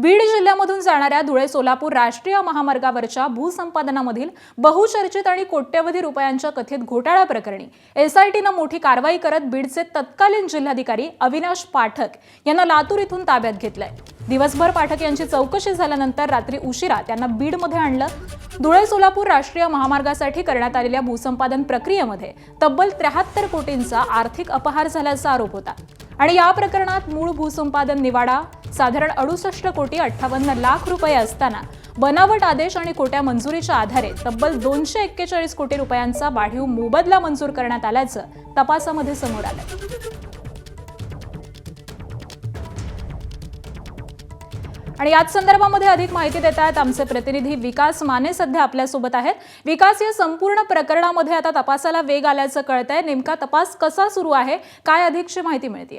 बीड जिल्ह्यामधून जाणाऱ्या धुळे सोलापूर राष्ट्रीय महामार्गावरच्या भूसंपादनामधील बहुचर्चित आणि कोट्यवधी रुपयांच्या कथित घोटाळा प्रकरणी एसआयटीने मोठी कारवाई करत बीडचे तत्कालीन जिल्हाधिकारी अविनाश पाठक यांना लातूर इथून ताब्यात घेतलंय। दिवसभर पाठक यांची चौकशी झाल्यानंतर रात्री उशिरा त्यांना बीडमध्ये आणलं। धुळे सोलापूर राष्ट्रीय महामार्गासाठी करण्यात आलेल्या भूसंपादन प्रक्रियेमध्ये तब्बल 73 कोटींचा आर्थिक अपहार झाल्याचा आरोप होता आणि या प्रकरणात मूळ भूसंपादन निवाडा साधारण 68 कोटी 58 लाख रुपये असताना बनावट आदेश आणि खोट्या मंजुरीच्या आधारे तब्बल 241 कोटी रुपयांचा वाढीव मोबदला मंजूर करण्यात आल्याचं तपासामध्ये समोर आलं। आणि याच संदर्भामध्ये अधिक माहिती देत आहेत आमचे प्रतिनिधी विकास माने सध्या आपल्या सोबत आहेत। विकास, या संपूर्ण प्रकरणामध्ये आता तपासाला वेग आल्याचं कळतंय, नेमका तपास कसा सुरू आहे, काय अधिकची माहिती मिळतेय?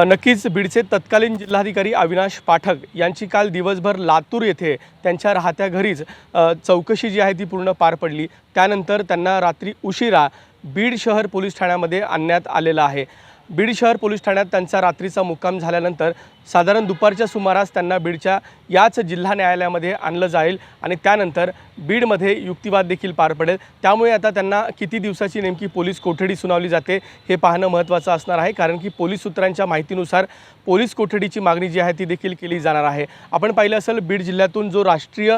नक्कीच बीडचे तत्कालीन जिल्हाधिकारी अविनाश पाठक यांची काल दिवसभर लातूर येथे त्यांच्या राहत्या घरीच चौकशी जी आहे ती पूर्ण पार पडली। त्यानंतर त्यांना रात्री उशिरा बीड शहर पोलीस ठाण्यामध्ये आणण्यात आलेलं आहे। बीड शहर पोलीस ठाण्यात त्यांचा रात्रीचा मुक्काम झाल्यानंतर साधारण दुपारच्या सुमारास त्यांना बीडच्या याच जिल्हा न्यायालयामध्ये आणलं जाईल आणि त्यानंतर बीडमध्ये युक्तिवाद देखील पार पडेल। त्यामुळे आता त्यांना किती दिवसाची नेमकी पोलीस कोठडी सुनावली जाते हे पाहणं महत्त्वाचं असणार आहे, कारण की पोलीस सूत्रांच्या माहितीनुसार पोलीस कोठडीची मागणी जी आहे ती देखील केली जाणार आहे। आपण पाहिलं असेल, बीड जिल्ह्यातून जो राष्ट्रीय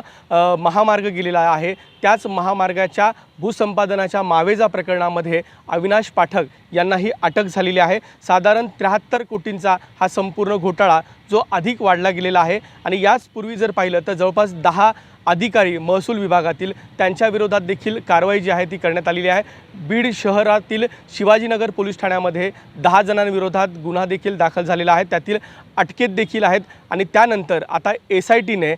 महामार्ग गेलेला आहे त्याच महामार्गाच्या भूसंपादनाच्या मावेजा प्रकरणामध्ये अविनाश पाठक यांनाही अटक झालेली आहे। साधारण 73 कोटींचा हा संपूर्ण घोटाळा जो अधिक वाढला गेलेला आहे आणि याचपूर्वी जर पाहिलं तर जवळपास 10 अधिकारी महसूल विभागातील त्यांच्या विरोधात देखील कारवाई जी आहे ती करण्यात आलेली आहे। बीड शहरातील शिवाजीनगर पोलीस ठाण्यामध्ये 10 जणांविरोधात गुन्हा देखील दाखल झालेला आहे, त्यातील अटकेत देखील आहेत। आणि त्यानंतर आता एसआयटीने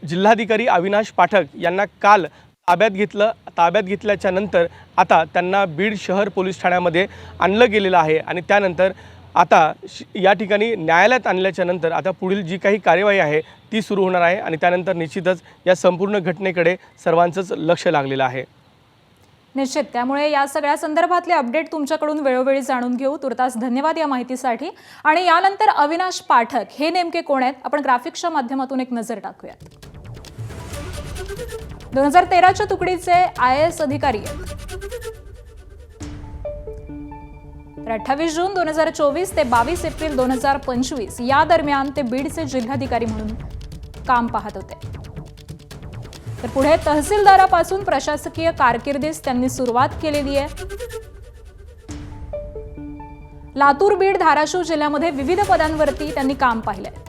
जिल्हाधिकारी अविनाश पाठक यांना काल ताब्यात घेतल्याच्या नंतर आता त्यांना बीड शहर पोलीस ठाण्यामध्ये आणलं गेलेलं आहे आणि त्यानंतर आता या ठिकाणी न्यायालयात आणल्याच्या नंतर आता पुढील जी काही कार्यवाही आहे ती सुरू होणार आहे आणि त्यानंतर निश्चितच या संपूर्ण घटनेकडे सर्वांचंच लक्ष लागलेलं आहे। निश्चित, त्यामुळे या सगळ्या संदर्भातले अपडेट तुमच्याकडून वेळोवेळी जाणून घेऊ। तुर्तास धन्यवाद या माहितीसाठी। आणि यानंतर अविनाश पाठक हे नेमके कोण आहेत, आपण ग्राफिक्सच्या माध्यमातून एक नजर टाकूयात। 2013च्या तुकडीचे IAS अधिकारी आहेत। 28 जून 2024 ते 22 एप्रिल 2025 या दरम्यान ते बीडचे जिल्हाधिकारी म्हणून काम पाहत होते। तर पुढे तहसीलदारापासून प्रशासकीय कारकिर्दीस त्यांनी सुरुवात केलेली आहे। लातूर, बीड, धाराशिव जिल्ह्यामध्ये विविध पदांवरती त्यांनी काम पाहिलंय।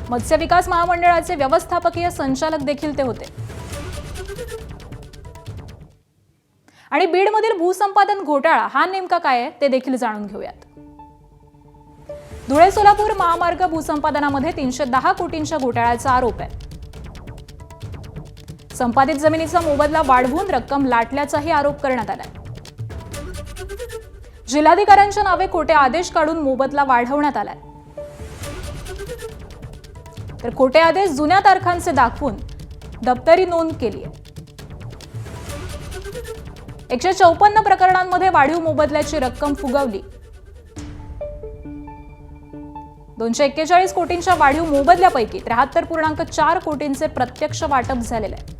मत्स्य विकास महामंडळाचे व्यवस्थापकीय संचालक देखील ते होते। आणि बीडमधील भूसंपादन घोटाळा हा नेमका काय आहे ते देखील जाणून घेऊयात। धुळे सोलापूर महामार्ग भूसंपादनामध्ये 310 कोटींच्या घोटाळ्याचा आरोप आहे। संपादित जमिनीचा मोबदला वाढवून रक्कम लाटल्याचाही आरोप करण्यात आलाय। जिल्हाधिकाऱ्यांच्या नावे खोटे आदेश काढून मोबदला वाढवण्यात आलाय। तर खोटे आदेश जुन्या तारखांचे दाखवून दप्तरी नोंद केली आहे। 154 प्रकरणांमध्ये वाढीव मोबदल्याची रक्कम फुगवली। 241 कोटींच्या वाढीव मोबदल्यापैकी 73.4 कोटींचे प्रत्यक्ष वाटप झालेले आहे।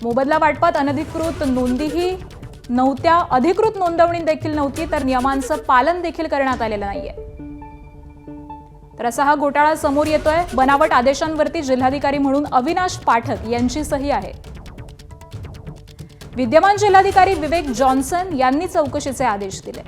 मोबदला वाटपात अनधिकृत नोंदीही नव्हत्या, अधिकृत नोंदवणी देखील नव्हती, तर नियमांचं पालन देखील करण्यात आलेलं नाहीये। तर असा हा घोटाळा समोर येतोय। बनावट आदेशांवरती जिल्हाधिकारी म्हणून अविनाश पाठक यांची सही आहे। विद्यमान जिल्हाधिकारी विवेक जॉन्सन यांनी चौकशीचे आदेश दिले।